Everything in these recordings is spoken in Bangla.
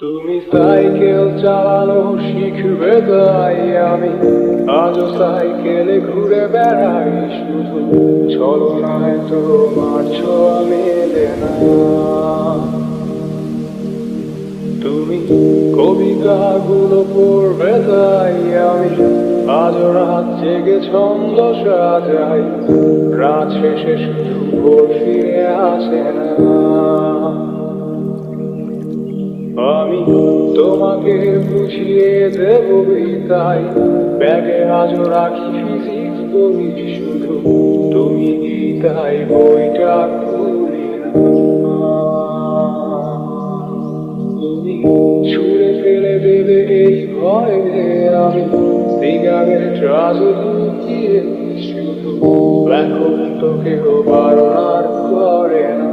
তুমি সাইকেল চালানো শিখবে তাই আমি আজও সাইকেলে ঘুরে বেড়াই শুধু ছলনায় তোমার ছোঁয়া মেলে না। তুমি কবিতাগুলো পড়বে তাই আমি আজও রাত জেগে ছন্দ সাজাই, রাত শেষে শুধু ভোর ফিরে আসে না। আমি তোমাকে বুঝিয়ে দেবই তাই ব্যাগে আজও রাখি ফিজিক্স বই, শুধু তুমি তাই বইটা খুলি না। তুমি ছুঁড়ে ফেলে দেবে এই ভয়ে আমি সিগারেট আজও লুকিয়ে শুধু এখন তো কেউ বারণ করে না।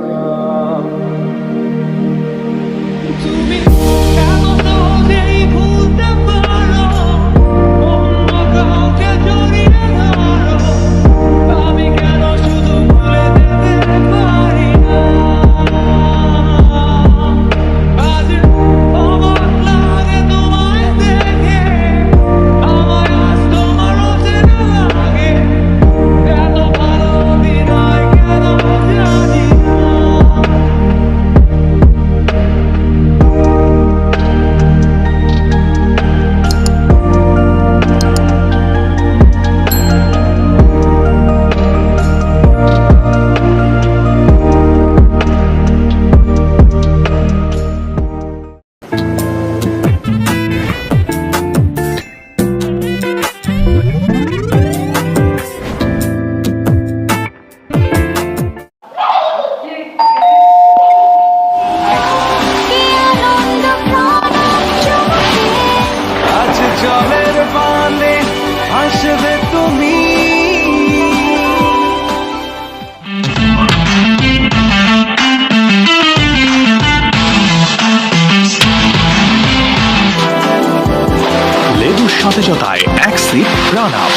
সতেজতায় এক সিপ প্রাণ আপ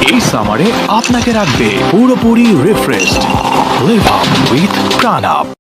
এই সামারে আপনাকে রাখবে পুরোপুরি রিফ্রেশড। লিভ আপ উইথ প্রাণ আপ।